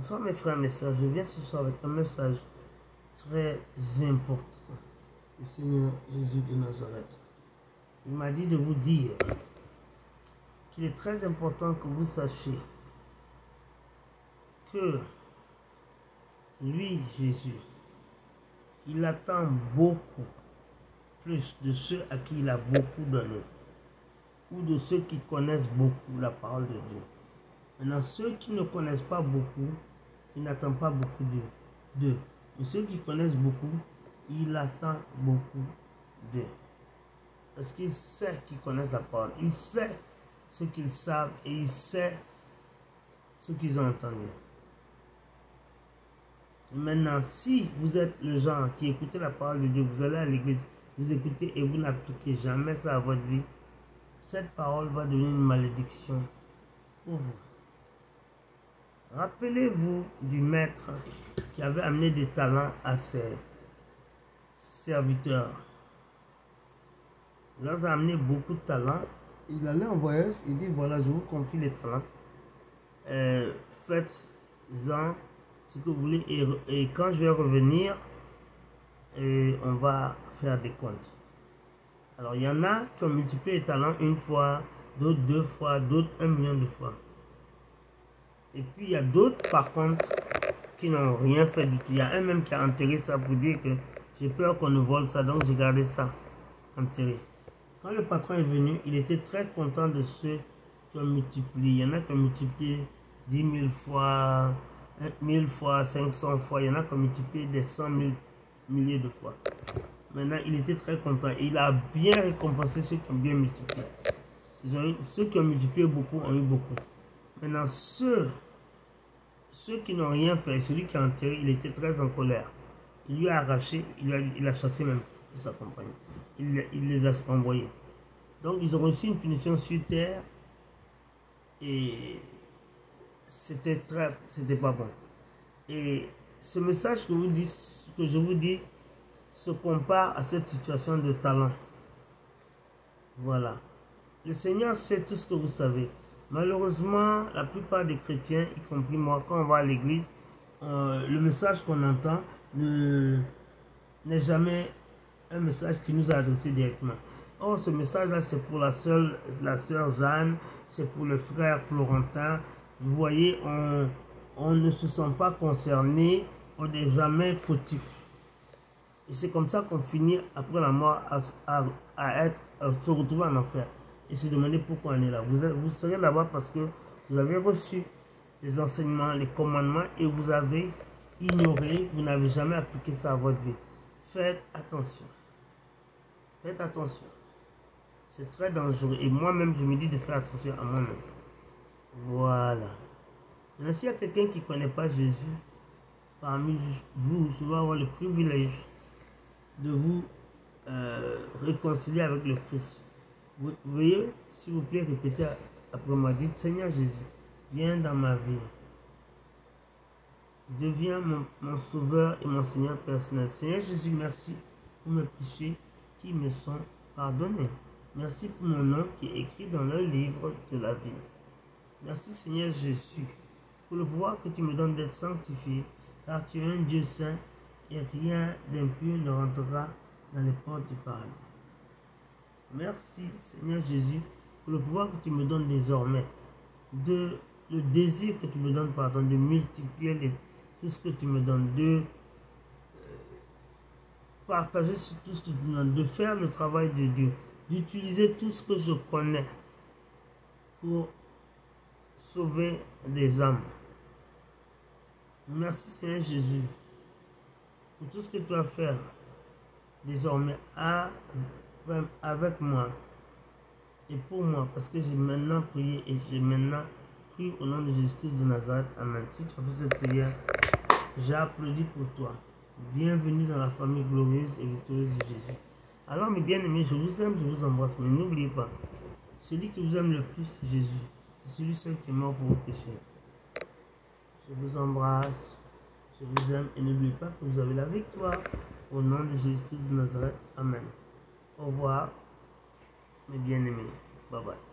Bonsoir mes frères et mes sœurs, je viens ce soir avec un message très important du Seigneur Jésus de Nazareth. Il m'a dit de vous dire qu'il est très important que vous sachiez que lui, Jésus, il attend beaucoup plus de ceux à qui il a beaucoup donné ou de ceux qui connaissent beaucoup la parole de Dieu. Maintenant, ceux qui ne connaissent pas beaucoup, il n'attend pas beaucoup d'eux. Mais ceux qui connaissent beaucoup, il attend beaucoup d'eux. Parce qu'il sait qu'ils connaissent la parole. Il sait ce qu'ils savent et il sait ce qu'ils ont entendu. Et maintenant, si vous êtes le genre qui écoutez la parole de Dieu, vous allez à l'église, vous écoutez et vous n'appliquez jamais ça à votre vie, cette parole va devenir une malédiction pour vous. Rappelez-vous du maître qui avait amené des talents à ses serviteurs. Il leur a amené beaucoup de talents. Il allait en voyage, il dit voilà, je vous confie les talents. Faites-en ce que vous voulez et quand je vais revenir, on va faire des comptes. Alors il y en a qui ont multiplié les talents une fois, d'autres 2 fois, d'autres 1 million de fois. Et puis il y a d'autres par contre qui n'ont rien fait du tout. Il y a un même qui a enterré ça pour dire que j'ai peur qu'on ne vole ça, donc j'ai gardé ça enterré. Quand le patron est venu, il était très content de ceux qui ont multiplié. Il y en a qui ont multiplié 10 000 fois, 1000 fois, 500 fois. Il y en a qui ont multiplié des 100 000 milliers de fois. Maintenant, il était très content. Il a bien récompensé ceux qui ont bien multiplié. Ceux qui ont multiplié beaucoup ont eu beaucoup. Maintenant, ceux qui n'ont rien fait, celui qui a enterré, il était très en colère. Il lui a arraché, il a chassé même de sa compagnie. Il les a envoyés. Donc, ils ont reçu une punition sur terre et c'était pas bon. Et ce message que je vous dis se compare à cette situation de talent. Voilà. Le Seigneur sait tout ce que vous savez. Malheureusement, la plupart des chrétiens, y compris moi, quand on va à l'église, le message qu'on entend n'est jamais un message qui nous a adressé directement. Oh, ce message-là, c'est pour la sœur Jeanne, c'est pour le frère Florentin. Vous voyez, on ne se sent pas concerné, on n'est jamais fautif. Et c'est comme ça qu'on finit, après la mort, à se retrouver en enfer. Et se demander pourquoi on est là. Vous serez là-bas parce que vous avez reçu les enseignements, les commandements et vous avez ignoré, vous n'avez jamais appliqué ça à votre vie. Faites attention. Faites attention. C'est très dangereux. Et moi-même, je me dis de faire attention à moi-même. Voilà. Maintenant, s'il y a quelqu'un qui ne connaît pas Jésus, parmi vous, je vais avoir le privilège de vous réconcilier avec le Christ. Vous veuillez, s'il vous plaît, répéter après moi. Dites, Seigneur Jésus, viens dans ma vie. Deviens mon sauveur et mon Seigneur personnel. Seigneur Jésus, merci pour mes péchés qui me sont pardonnés. Merci pour mon nom qui est écrit dans le livre de la vie. Merci Seigneur Jésus pour le pouvoir que tu me donnes d'être sanctifié, car tu es un Dieu saint et rien d'impur ne rentrera dans les portes du paradis. Merci Seigneur Jésus pour le pouvoir que tu me donnes désormais, le désir que tu me donnes, pardon, de multiplier tout ce que tu me donnes, de partager tout ce que tu me donnes, de faire le travail de Dieu, d'utiliser tout ce que je connais pour sauver des âmes. Merci Seigneur Jésus pour tout ce que tu vas faire désormais avec moi et pour moi, parce que j'ai maintenant prié et j'ai maintenant cru au nom de Jésus-Christ de Nazareth. Amen. Si tu as fait cette prière, j'ai applaudi pour toi. Bienvenue dans la famille glorieuse et victorieuse de Jésus. Alors mes bien-aimés, je vous aime, je vous embrasse, mais n'oubliez pas, celui qui vous aime le plus, c'est Jésus. C'est celui seul qui est mort pour vos péchés. Je vous embrasse, je vous aime et n'oubliez pas que vous avez la victoire au nom de Jésus-Christ de Nazareth. Amen. Au revoir, mes bien-aimés. Bye bye.